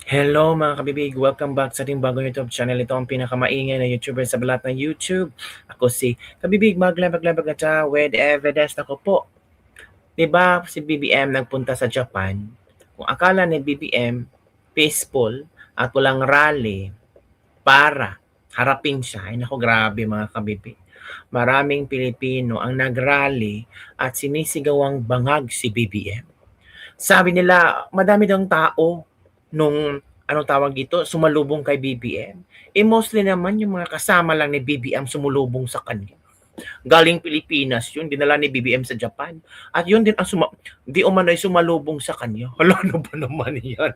Hello mga kabibig! Welcome back sa ating bagong YouTube channel. Ito ang pinakamaingay na YouTuber sa balat ng YouTube. Ako si Kabibig Maglabag-labag at siya with evidence. Ako po, diba si BBM nagpunta sa Japan? Kung akala ni BBM peaceful at walang rally para harapin siya, ay naku grabe mga kabibig. Maraming Pilipino ang nagrally at sinisigawang bangag si BBM. Sabi nila, madami daw tao nung anong tawag dito, sumalubong kay BBM. Mostly naman yung mga kasama lang ni BBM sumulubong sa kanya. Galing Pilipinas yun, dinala ni BBM sa Japan. At yun din ang di umano'y sumalubong sa kanya. Hala, ano ba naman yan?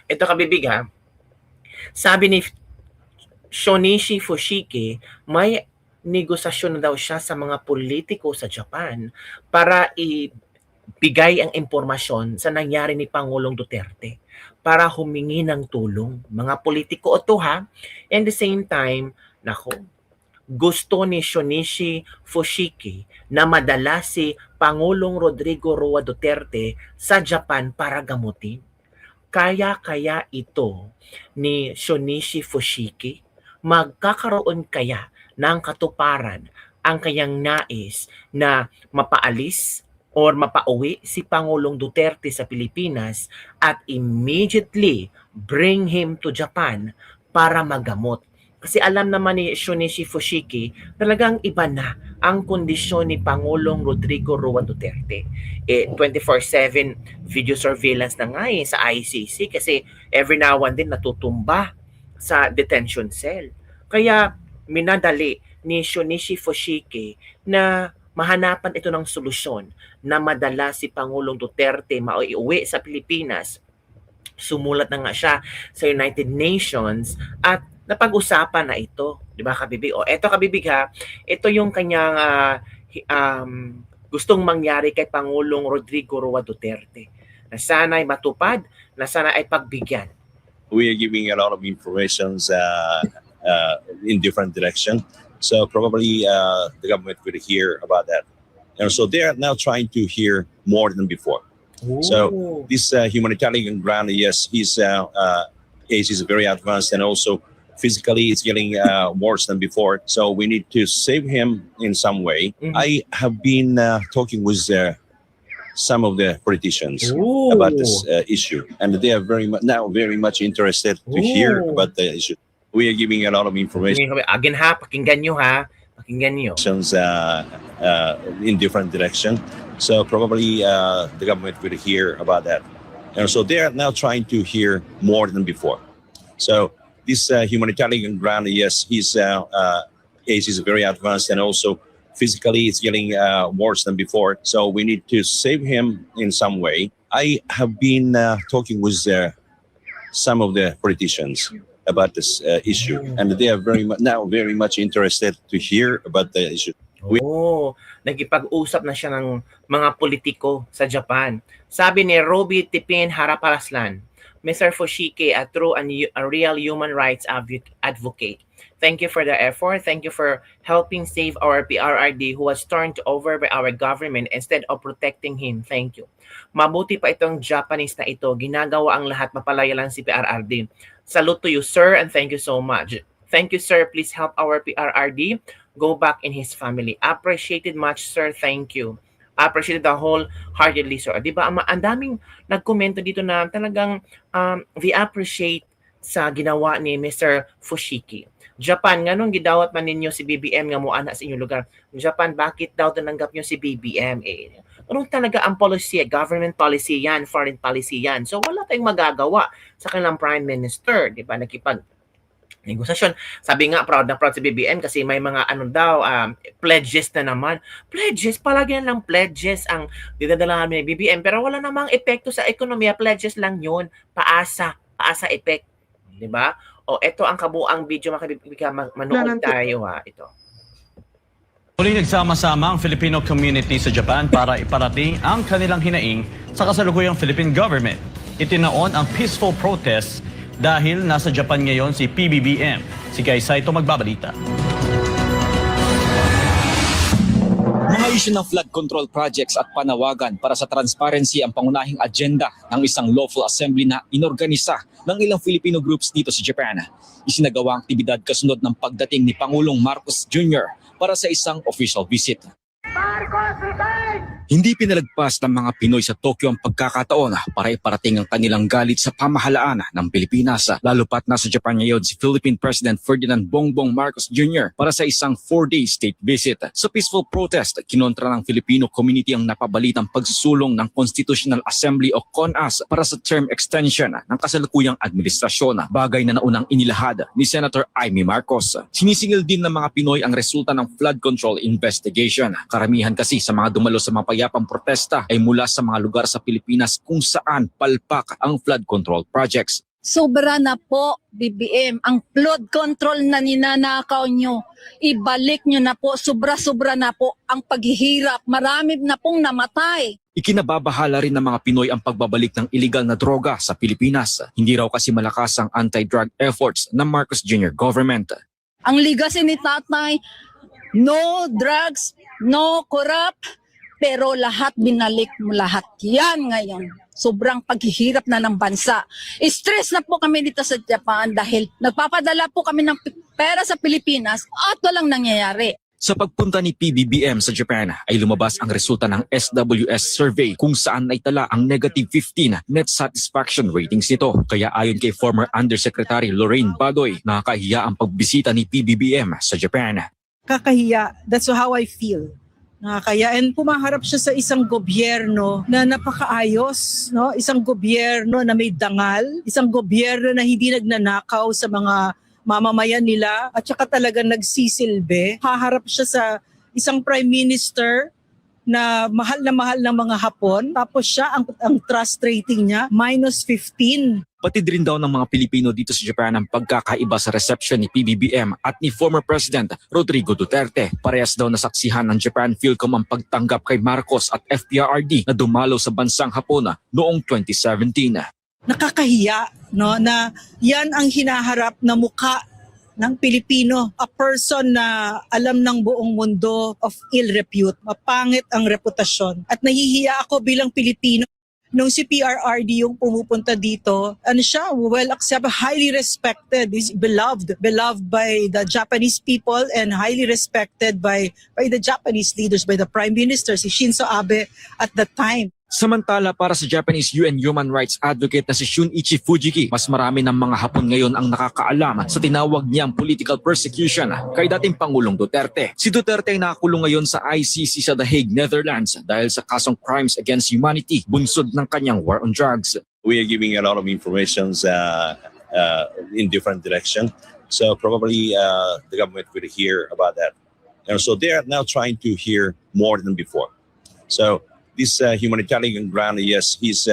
Ito kabibig ha. Sabi ni Shonichi Fushiki, may negosasyon na daw siya sa mga politiko sa Japan para bigay ang impormasyon sa nangyari ni Pangulong Duterte para humingi ng tulong. Mga politiko ito ha. And the same time, nako, gusto ni Shonichi Fushiki na madala si Pangulong Rodrigo Roa Duterte sa Japan para gamutin. Kaya ito ni Shonichi Fushiki, magkakaroon kaya ng katuparan ang kanyang nais na mapaalis or mapauwi si Pangulong Duterte sa Pilipinas at immediately bring him to Japan para magamot. Kasi alam naman ni Shunichi Fushiki, talagang iba na ang kondisyon ni Pangulong Rodrigo Roa Duterte. 24/7 video surveillance na nga sa ICC kasi every now and then natutumba sa detention cell. Kaya minadali ni Shunichi Fushiki na mahanapan ito ng solusyon na madala si Pangulong Duterte mauwi sa Pilipinas. Sumulat na nga siya sa United Nations at napag-usapan na ito, 'di ba kabibig? O eto kabibig ha, ito yung kanyang gustong mangyari kay Pangulong Rodrigo Roa Duterte. Na sana ay matupad, na sana ay pagbigyan. We are giving a lot of information in different direction. So probably the government will hear about that. And so they are now trying to hear more than before. Ooh. So this humanitarian ground, yes, his case is very advanced, and also physically it's getting worse than before. So we need to save him in some way. Mhm. I have been talking with some of the politicians Ooh. about this issue, and they are very much interested to hear about the issue. We are giving a lot of information Again ha, pakinggan nyo ha. Pakinggan nyo. In different direction. So probably the government will hear about that. And so they are now trying to hear more than before. So this humanitarian ground, yes, his case is very advanced, and also physically it's getting worse than before. So we need to save him in some way. I have been talking with some of the politicians about this issue, and they are very much interested to hear about the issue. Nagipag-usap na siya ng mga politiko sa Japan. Sabi ni Roby Tipin Haraparaslan, Mr. Fushiki, a true and a real human rights advocate. Thank you for the effort. Thank you for helping save our PRRD who was turned over by our government instead of protecting him. Thank you. Mabuti pa itong Japanese na ito. Ginagawa ang lahat, mapalaya lang si PRRD. Salute to you, sir, and thank you so much. Thank you, sir. Please help our PRRD go back in his family. Appreciated much, sir. Thank you. Appreciated the wholeheartedly, sir. Di ba? Ang daming nagkomento dito na talagang they appreciate sa ginawa ni Mr. Fushiki. Japan, nganong gidawat man ninyo si BBM nga moana sa inyong lugar? Japan, bakit daw tananggap nyo si BBM? Anong talaga ang policy? Government policy yan, foreign policy yan. So wala tayong magagawa sa kanilang prime minister, di ba? Negosasyon. Sabi nga, proud na proud si BBM kasi may mga pledges na naman. Pledges, palagi na lang pledges ang dinadala namin ni BBM, pero wala namang epekto sa ekonomiya. Pledges lang yun. Paasa effect. Di ba? O, ito ang kabuang video, manood tayo ha. Ito. Muling nagsama-sama ang Filipino community sa Japan para iparating ang kanilang hinaing sa kasalukuyang Philippine government. Itinaon ang peaceful protest dahil nasa Japan ngayon si PBBM. Si Guy Saito magbabalita. Mga issue ng flood control projects at panawagan para sa transparency ang pangunahing agenda ng isang lawful assembly na inorganisa ng ilang Filipino groups dito sa Japan. Isinagawa ang aktibidad kasunod ng pagdating ni Pangulong Marcos Jr. para sa isang official visit. Hindi pinalagpas ng mga Pinoy sa Tokyo ang pagkakataon para iparating ang kanilang galit sa pamahalaan ng Pilipinas. Lalo pat nasa Japan ngayon si Philippine President Ferdinand Bongbong Marcos Jr. para sa isang 4-day state visit. Sa peaceful protest, kinontra ng Filipino community ang napabalitang pagsusulong ng Constitutional Assembly o CONAS para sa term extension ng kasalukuyang administrasyon, bagay na naunang inilahad ni Senator Amy Marcos. Sinisingil din ng mga Pinoy ang resulta ng flood control investigation. Karamihan kasi sa mga dumalo sa mga payapang protesta ay mula sa mga lugar sa Pilipinas kung saan palpak ang flood control projects. Sobra na po, BBM. Ang flood control na ninanakaw nyo, ibalik nyo na po. Sobra-sobra na po ang paghihirap. Marami na pong namatay. Ikinababahala rin ng mga Pinoy ang pagbabalik ng illegal na droga sa Pilipinas. Hindi raw kasi malakas ang anti-drug efforts ng Marcos Jr. government. Ang legacy ni tatay, no drugs, no corrupt, pero lahat binalik mo lahat. Yan ngayon. Sobrang paghihirap na ng bansa. Stress na po kami dito sa Japan dahil nagpapadala po kami ng pera sa Pilipinas at walang nangyayari. Sa pagpunta ni PBBM sa Japan ay lumabas ang resulta ng SWS survey kung saan naitala ang negative 15 net satisfaction ratings nito. Kaya ayon kay former Undersecretary Lorraine Badoy, nakakahiya ang pagbisita ni PBBM sa Japan. Kakahiya. That's how I feel. Nakakaya, and pumaharap siya sa isang gobyerno na napakaayos, no? Isang gobyerno na may dangal, isang gobyerno na hindi nagnanakaw sa mga mamamayan nila at saka talagang nagsisilbi. Haharap siya sa isang prime minister na mahal ng mga Hapon, tapos siya ang trust rating niya -15. Pati rin daw ng mga Pilipino dito sa Japan ang pagkakaiba sa reception ni PBBM at ni former President Rodrigo Duterte. Parehas daw nasaksihan ng Japan Philcom ang pagtanggap kay Marcos at FPRRD na dumalo sa bansang Hapon noong 2017. Nakakahiya, no, na yan ang hinaharap na mukha ng Pilipino, a person na alam ng buong mundo of ill repute, mapangit ang reputasyon. At nahihiya ako bilang Pilipino. Nung si PRRD yung pumupunta dito, ano siya, well accepted, highly respected, is beloved by the Japanese people and highly respected by the Japanese leaders, by the Prime Minister, si Shinzo Abe at the time. Samantala para sa Japanese UN human rights advocate na si Shunichi Fujiki, mas marami ng mga Hapon ngayon ang nakakaalam sa tinawag niyang political persecution kay dating Pangulong Duterte. Si Duterte ay nakakulong ngayon sa ICC sa The Hague, Netherlands dahil sa kasong crimes against humanity, bunsod ng kanyang war on drugs. We are giving a lot of information in different direction. So probably the government will hear about that. And so they are now trying to hear more than before. So this humanitarian ground, yes, his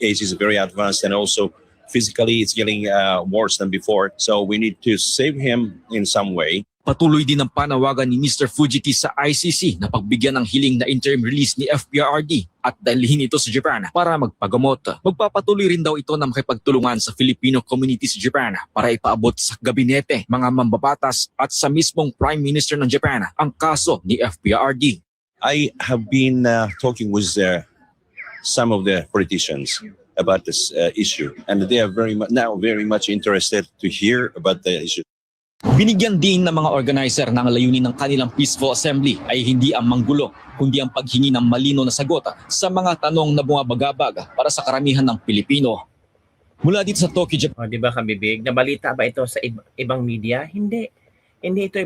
case is very advanced and also physically it's getting worse than before. So we need to save him in some way. Patuloy din ang panawagan ni Mr. Fujiki sa ICC na pagbigyan ng hiling na interim release ni FPRRD at dalhin ito sa Japan para magpagamot. Magpapatuloy rin daw ito na makipagtulungan sa Filipino community sa Japan para ipaabot sa gabinete, mga mambabatas at sa mismong Prime Minister ng Japan ang kaso ni FPRRD. I have been talking with some of the politicians about this issue, and they are very much interested to hear about the issue. Binigyan din ng mga organizer na ang layunin ng kanilang peaceful assembly ay hindi ang manggulo, kundi ang paghingi ng malino na sagot sa mga tanong na bumabagabag para sa karamihan ng Pilipino. Mula dito sa Tokyo, Japan. O, di ba Kabibig? Nabalita ba ito sa ibang media? Hindi. Hindi ito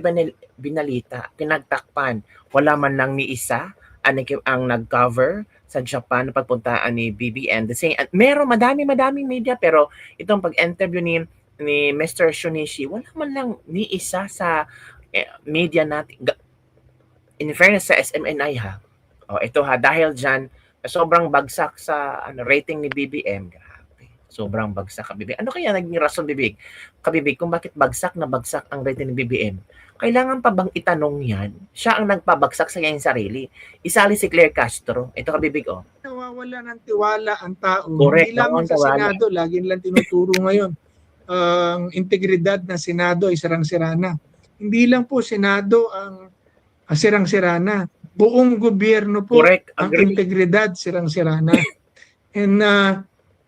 binalita. Pinagtakpan. Wala man lang ni isa ang nag-cover sa Japan na pagpuntaan ni BBM. Madaming media, pero itong pag-interview ni Mr. Shunichi, wala man lang ni isa sa media natin. In fairness sa SMNI ha. O, ito ha, dahil dyan, sobrang bagsak sa rating ni BBM. Grabe. Sobrang bagsak Kabibig. Ano kaya naging rason, Kabibig, kung bakit bagsak ang rating ni BBM? Kailangan pa bang itanong yan? Siya ang nagpabagsak sa kanyang sarili. Isali si Claire Castro. Ito Kabibig, oh. Nawawala ng tiwala ang tao. Correct. Hindi lamang sa Senado, lagi nilang tinuturo ngayon. Ang integridad ng Senado ay sirang-sira na. Hindi lang po Senado ang sirang-sira na. Buong gobyerno po Correct. ang integridad sirang-sira na. And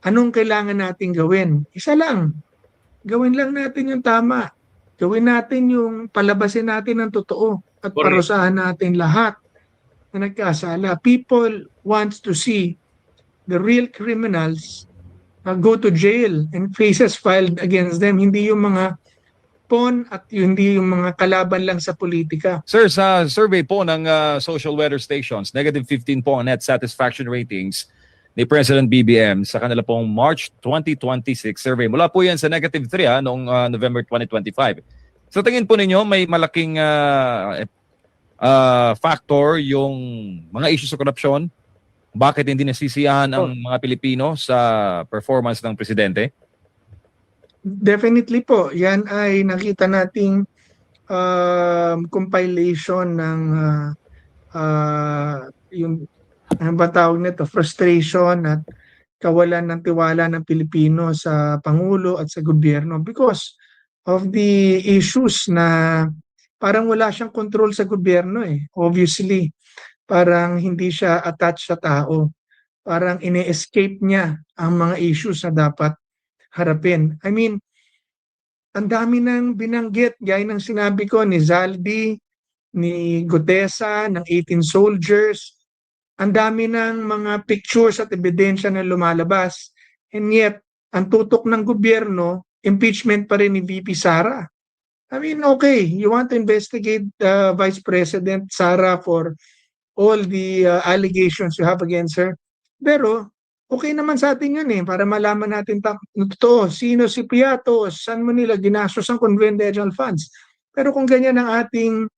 anong kailangan nating gawin? Isa lang, gawin lang natin yung tama. Gawin natin yung palabasin natin ng totoo at Correct. parusahan natin lahat na nagkasala. People wants to see the real criminals go to jail and cases filed against them, hindi yung mga pawn at hindi yung mga kalaban lang sa politika. Sir, sa survey po ng social weather stations, negative 15 po ang net satisfaction ratings ni President BBM sa kanila pong March 2026 survey. Mula po yan sa negative 3 noong November 2025. So tingin po ninyo may malaking factor yung mga issues sa korupsyon? Bakit hindi nasisiyahan ang mga Pilipino sa performance ng presidente? Definitely po, yan ay nakita nating compilation ng yung ano ba tawag nito, frustration at kawalan ng tiwala ng Pilipino sa Pangulo at sa gobyerno because of the issues na parang wala siyang control sa gobyerno eh. Obviously, parang hindi siya attached sa tao. Parang ine-escape niya ang mga issues na dapat harapin. I mean, ang dami nang binanggit, gaya ng sinabi ko ni Zaldi, ni Gutesa, ng 18 soldiers. Ang dami ng mga pictures at ebidensya na lumalabas. And yet, ang tutok ng gobyerno, impeachment pa rin ni VP Sara. I mean, okay, you want to investigate Vice President Sara for all the allegations you have against her. Pero, okay naman sa atin yun eh, para malaman natin totoo, sino si Piatos, saan mo nila ginastos ang confidential funds. Pero kung ganyan ang ating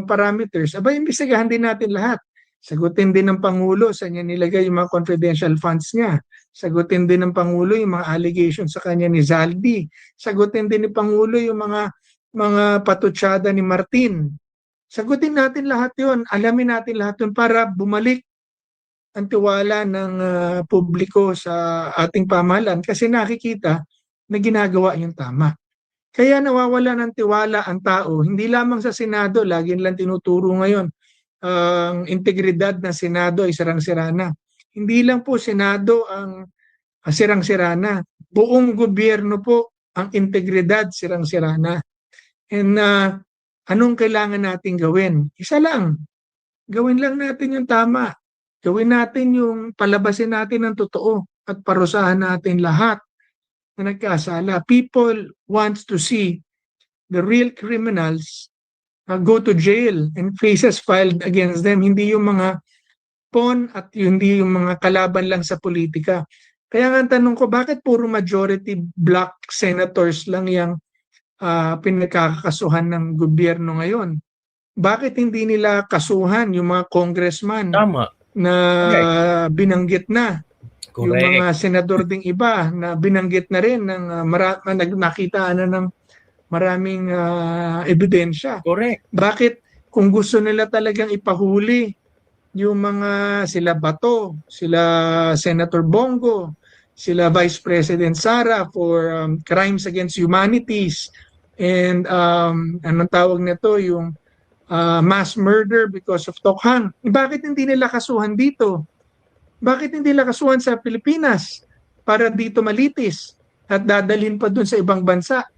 parameters, abay, imbestigahan din natin lahat. Sagutin din ng Pangulo saan niya nilagay yung mga confidential funds niya. Sagutin din ng Pangulo yung mga allegations sa kanya ni Zaldi. Sagutin din ni Pangulo yung mga patutsada ni Martin. Sagutin natin lahat yun. Alamin natin lahat yun para bumalik ang tiwala ng publiko sa ating pamahalaan kasi nakikita na ginagawa yung tama. Kaya nawawala ng tiwala ang tao, hindi lamang sa Senado, lagi nilang tinuturo ngayon, ang integridad ng Senado ay sirang-sira na. Hindi lang po Senado ang sirang-sira na. Buong gobyerno po ang integridad sirang-sira na. And anong kailangan natin gawin? Isa lang, gawin lang natin yung tama. Gawin natin yung palabasin natin ng totoo at parusahan natin lahat na nagkasala. People wants to see the real criminals go to jail and cases filed against them, hindi yung mga pawn at hindi yung mga kalaban lang sa politika. Kaya nga ang tanong ko, bakit puro majority black senators lang yung pinagkakasuhan ng gobyerno ngayon? Bakit hindi nila kasuhan yung mga congressman Tama. na binanggit na? Correct. Yung mga senador ding iba na binanggit na rin ng nakita na ng maraming ebidensya. Correct. Bakit kung gusto nila talagang ipahuli yung mga sila Bato, sila Senator Bongo, sila Vice President Sara for crimes against humanities and anong tawag nito yung mass murder because of Tokhang. Bakit hindi nila kasuhan dito? Bakit hindi nila kasuhan sa Pilipinas para dito malitis at dadalhin pa dun sa ibang bansa?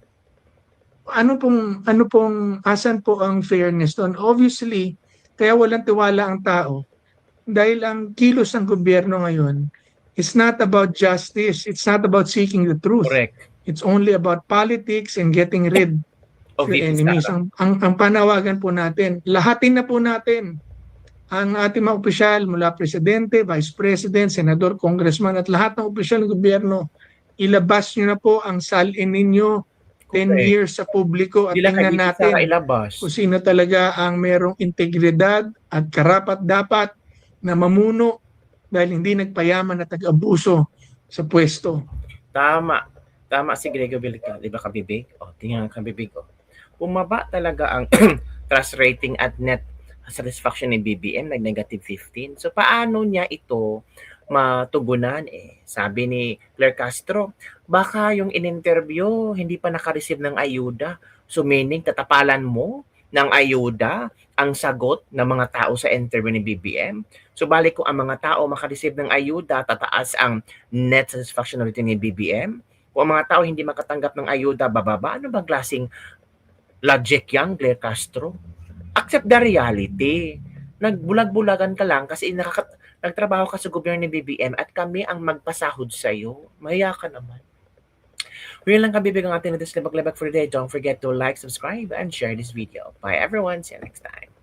Ano pong asan po ang fairness doon? Obviously, kaya walang tiwala ang tao dahil ang kilos ng gobyerno ngayon is not about justice, it's not about seeking the truth. Correct. It's only about politics and getting rid of Of your VP enemies. Sara. Ang panawagan po natin, lahatin na po natin ang ating mga opisyal mula Presidente, Vice President, Senador, Congressman at lahat ng opisyal ng gobyerno. Ilabas nyo na po ang salin ninyo 10 Correct. years sa publiko at Sila kay tingnan VP natin Sara ilabas. kung sino talaga ang merong integridad at karapat-dapat na mamuno dahil hindi nagpayaman at nag-abuso sa pwesto. Tama. Tama si Grego Vilca. Di ba kabibig? O, tingnan ang kabibig. O. Bumaba talaga ang trust rating at net satisfaction ni BBM, nag-negative 15. So, paano niya ito matugunan? Sabi ni Claire Castro, baka yung in-interview, hindi pa nakareceive ng ayuda. So, meaning, tatapalan mo ng ayuda ang sagot ng mga tao sa interview ni BBM. So balik kung ang mga tao makareceive ng ayuda, tataas ang net satisfaction rating ni BBM. Kung ang mga tao hindi makatanggap ng ayuda, bababa. Ano bang klaseng logic yan, Claire Castro? Accept the reality. Nagbulag-bulagan ka lang kasi nagtrabaho ka sa gobyerno ni BBM at kami ang magpasahod sa'yo. Mahiya ka naman. Yun lang kabibig ang ating latest Libag-Libag for today. Don't forget to like, subscribe, and share this video. Bye everyone. See you next time.